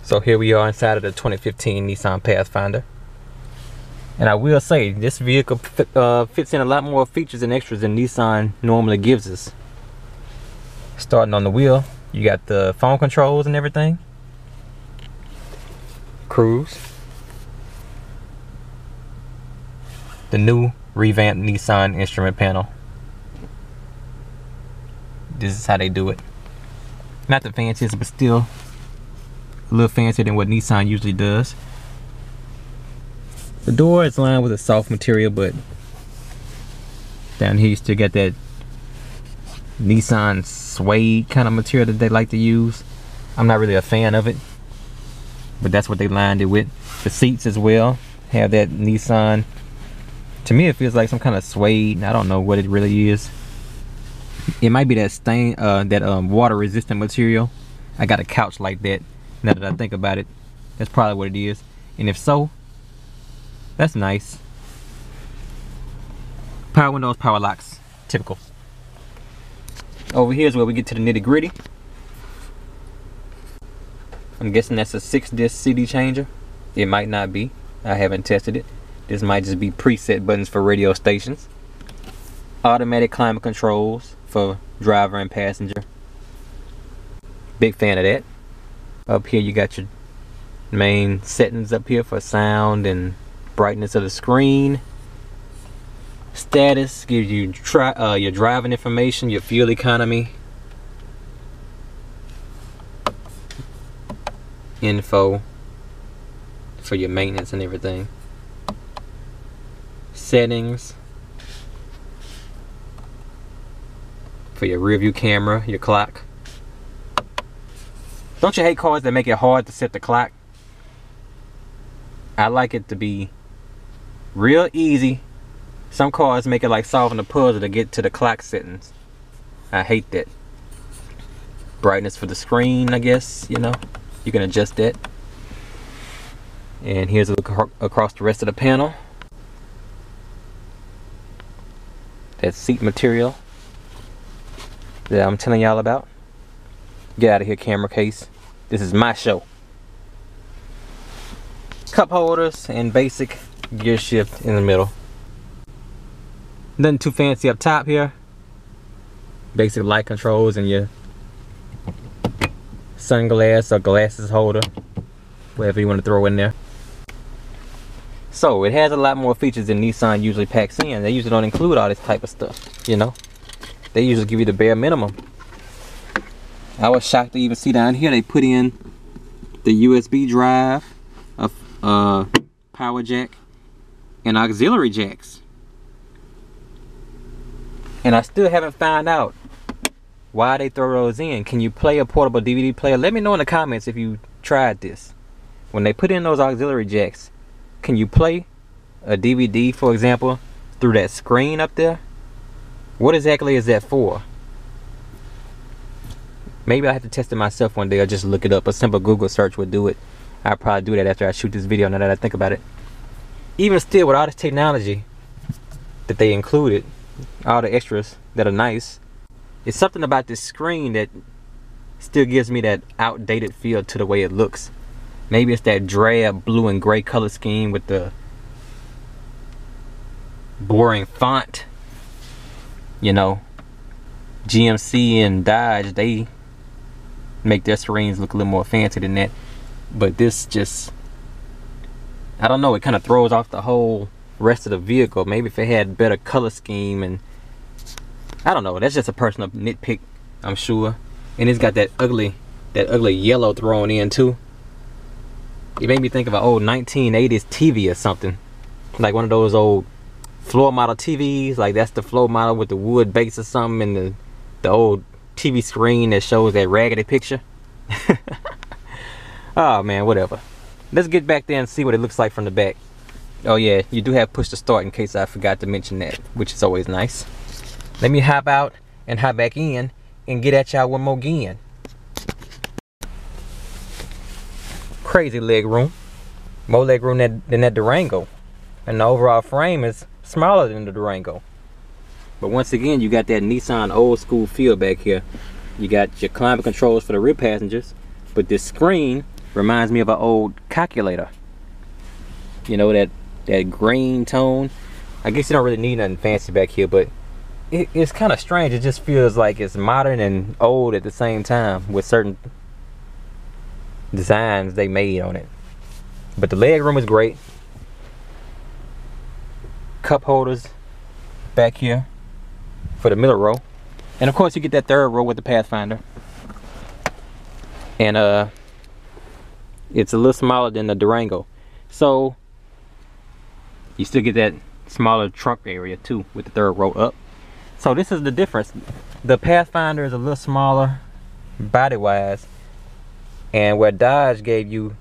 So here we are inside of the 2015 Nissan Pathfinder. And I will say, this vehicle fits in a lot more features and extras than Nissan normally gives us. Starting on the wheel, you got the phone controls and everything. Cruise. The new revamped Nissan instrument panel. This is how they do it. Not the fanciest, but still a little fancier than what Nissan usually does. The door is lined with a soft material, but down here you still got that Nissan suede kind of material that they like to use. I'm not really a fan of it, but that's what they lined it with. The seats as well have that Nissan. To me, it feels like some kind of suede. I don't know what it really is. It might be that stain, water resistant material. I got a couch like that. Now that I think about it, that's probably what it is. And if so, that's nice. Power windows, power locks, typical. Over here is where we get to the nitty gritty. I'm guessing that's a 6-disc CD changer. It might not be. I haven't tested it. This might just be preset buttons for radio stations. Automatic climate controls for driver and passenger. Big fan of that. Up here you got your main settings up here for sound and brightness of the screen. Status gives you your driving information, your fuel economy, info for your maintenance and everything. Settings for your rear view camera, your clock. Don't you hate cars that make it hard to set the clock? I like it to be real easy. Some cars make it like solving a puzzle to get to the clock settings. I hate that. Brightness for the screen, I guess, you know, you can adjust that. And here's a look across the rest of the panel. That seat material that I'm telling y'all about. Get out of here, camera case. This is my show. Cup holders and basic gear shift in the middle. Nothing too fancy up top here. Basic light controls and your sunglass or glasses holder, whatever you want to throw in there. So it has a lot more features than Nissan usually packs in. They usually don't include all this type of stuff, you know. They usually give you the bare minimum. I was shocked to even see down here they put in the USB drive, a power jack, and auxiliary jacks. And I still haven't found out why they throw those in. Can you play a portable DVD player? Let me know in the comments if you tried this. When they put in those auxiliary jacks, can you play a DVD, for example, through that screen up there? What exactly is that for? Maybe I have to test it myself one day or just look it up. A simple Google search would do it. I'll probably do that after I shoot this video, now that I think about it. Even still, with all this technology that they included, all the extras that are nice, it's something about this screen that still gives me that outdated feel to the way it looks. Maybe it's that drab blue and gray color scheme with the boring font. You know, GMC and Dodge, they make their screens look a little more fancy than that. But this just, I don't know, it kind of throws off the whole rest of the vehicle. Maybe if it had better color scheme, and I don't know, that's just a personal nitpick, I'm sure. And it's got that ugly yellow thrown in too. It made me think of an old 1980s TV or something, like one of those old floor model TVs. Like that's the floor model with the wood base or something, and the old TV screen that shows that raggedy picture. Oh man, whatever. Let's get back there and see what it looks like from the back. Oh yeah, you do have push to start in case I forgot to mention that, which is always nice. Let me hop out and hop back in and get at y'all one more again. Crazy leg room. More leg room than that Durango. And the overall frame is smaller than the Durango. But once again, you got that Nissan old school feel back here. You got your climate controls for the rear passengers, but this screen Reminds me of an old calculator. You know, that green tone. I guess you don't really need nothing fancy back here, but it's kind of strange. It just feels like it's modern and old at the same time with certain designs they made on it. But the leg room is great. Cup holders back here for the middle row, and of course you get that third row with the Pathfinder. And it's a little smaller than the Durango, so you still get that smaller trunk area too with the third row up. So this is the difference. The Pathfinder is a little smaller body wise, and where Dodge gave you,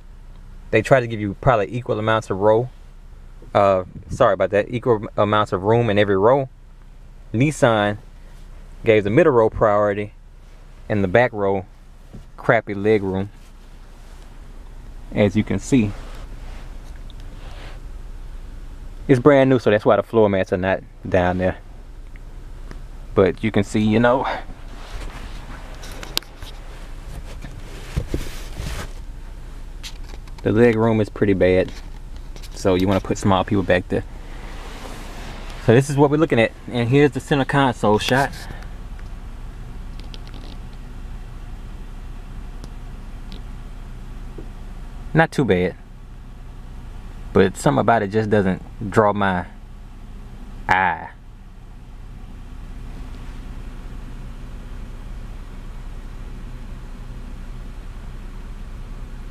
they tried to give you probably equal amounts of row, sorry about that, equal amounts of room in every row. Nissan gave the middle row priority and the back row crappy leg room, as you can see. It's brand new, so that's why the floor mats are not down there. But you can see, you know, the leg room is pretty bad, so you want to put small people back there. So this is what we're looking at, and here's the center console shot. Not too bad, but something about it just doesn't draw my eye.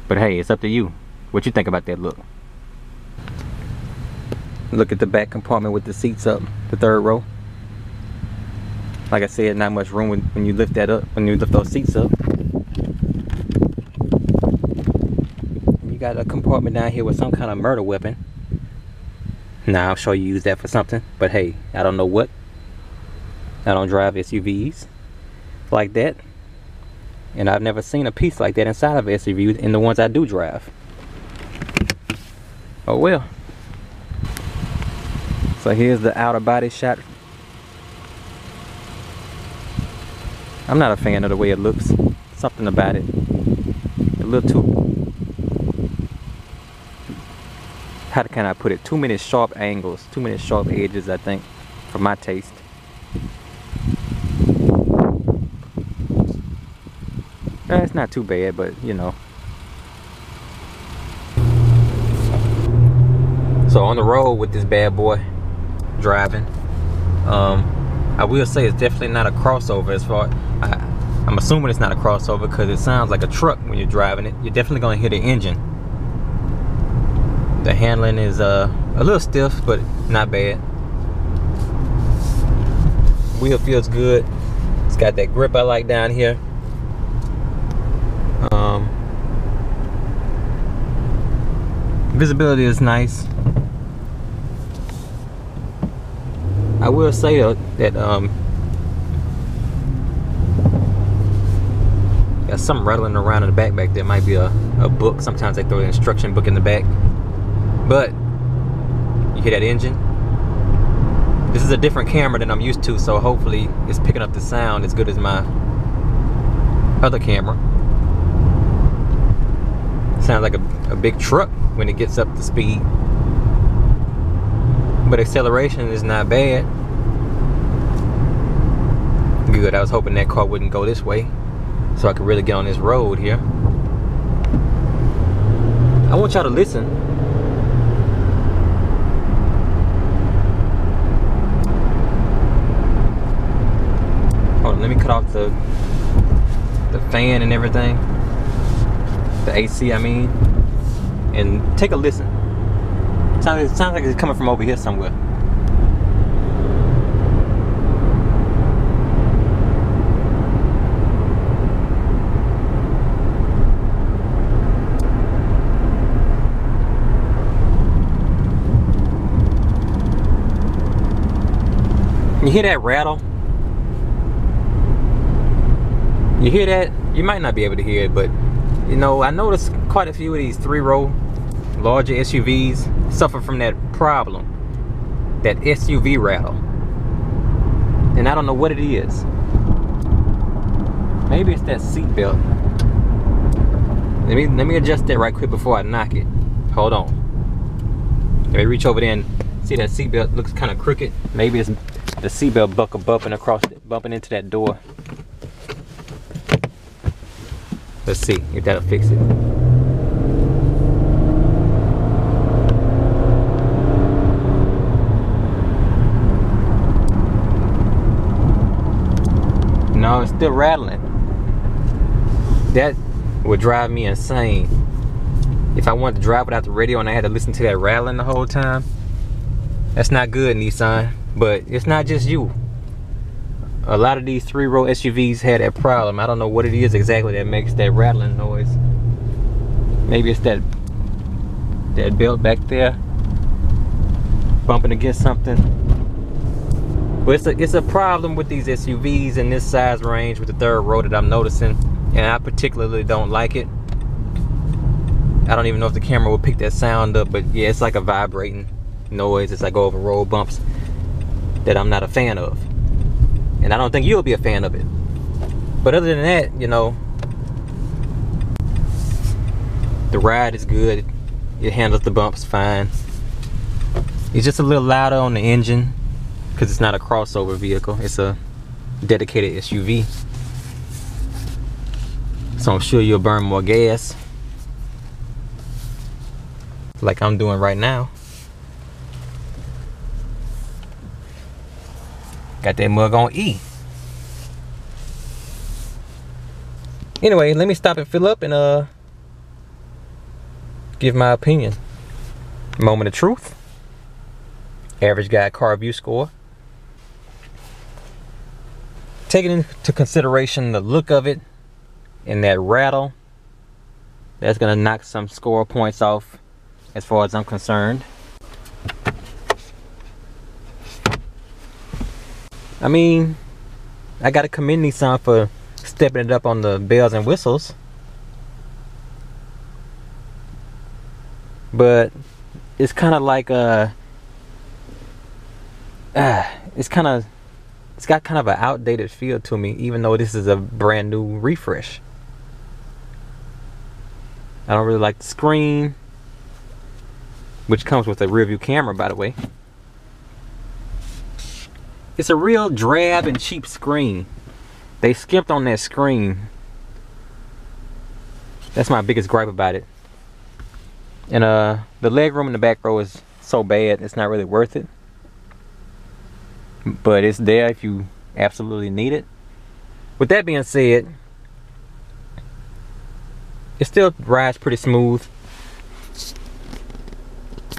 But hey, it's up to you. What you think about that look? Look at the back compartment with the seats up, the third row. Like I said, not much room when you lift that up, when you lift those seats up. You got a compartment down here with some kind of murder weapon. Now I'm sure you use that for something, but hey, I don't know what. I don't drive SUVs like that, and I've never seen a piece like that inside of an SUV in the ones I do drive. Oh well. So here's the outer body shot. I'm not a fan of the way it looks. Something about it a little too, how can I put it, too many sharp angles, too many sharp edges, I think, for my taste. It's not too bad, but you know. So on the road with this bad boy driving, I will say it's definitely not a crossover. As far, I'm assuming it's not a crossover because it sounds like a truck when you're driving it. You're definitely going to hear the engine. The handling is a little stiff, but not bad. Wheel feels good. It's got that grip I like down here. Visibility is nice. I will say that got something rattling around in the back there. Might be a book. Sometimes they throw an instruction book in the back. But you hear that engine? This is a different camera than I'm used to, so hopefully it's picking up the sound as good as my other camera. Sounds like a big truck when it gets up to speed. But acceleration is not bad. Good, I was hoping that car wouldn't go this way so I could really get on this road here. I want y'all to listen. Hold on, let me cut off the fan and everything. The AC, I mean. And take a listen. It sounds like it's coming from over here somewhere. You hear that rattle? You hear that? You might not be able to hear it, but you know, I noticed quite a few of these 3-row larger SUVs suffer from that problem, that SUV rattle, and I don't know what it is. Maybe it's that seat belt. Let me adjust that right quick before I knock it. Hold on. Let me reach over there and see that seatbelt looks kind of crooked. Maybe it's the seatbelt buckle bumping into that door. Let's see if that'll fix it. No, it's still rattling. That would drive me insane. If I wanted to drive without the radio and I had to listen to that rattling the whole time, that's not good, Nissan. But it's not just you. A lot of these 3-row SUVs had that problem. I don't know what it is exactly that makes that rattling noise. Maybe it's that belt back there bumping against something. But it's a problem with these SUVs in this size range with the 3rd row that I'm noticing, and I particularly don't like it. I don't even know if the camera will pick that sound up, but yeah, it's like a vibrating noise as I go over road bumps that I'm not a fan of. And I don't think you'll be a fan of it. But other than that, you know, the ride is good. It handles the bumps fine. It's just a little louder on the engine because it's not a crossover vehicle. It's a dedicated SUV. So I'm sure you'll burn more gas, like I'm doing right now. Got that mug on E. Anyway, let me stop and fill up and give my opinion. Moment of truth. Average guy car view score. Taking into consideration the look of it and that rattle, that's gonna knock some score points off as far as I'm concerned. I mean, I gotta commend Nissan for stepping it up on the bells and whistles. But it's kind of like it's got kind of an outdated feel to me, even though this is a brand new refresh. I don't really like the screen, which comes with a rear view camera, by the way. It's a real drab and cheap screen. They skimped on that screen. That's my biggest gripe about it. And the leg room in the back row is so bad, it's not really worth it. But it's there if you absolutely need it. With that being said, it still rides pretty smooth.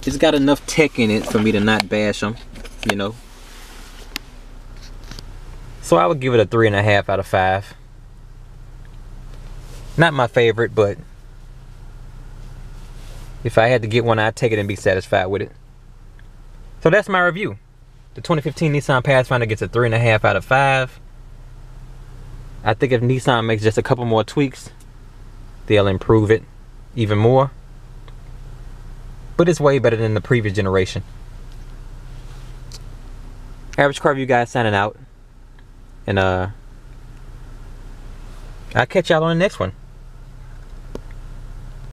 It's got enough tech in it for me to not bash them, you know. So I would give it a 3.5 out of 5. Not my favorite, but if I had to get one, I'd take it and be satisfied with it. So that's my review. The 2015 Nissan Pathfinder gets a 3.5 out of 5. I think if Nissan makes just a couple more tweaks, they'll improve it even more. But it's way better than the previous generation. Average Car View guys signing out. And I'll catch y'all on the next one.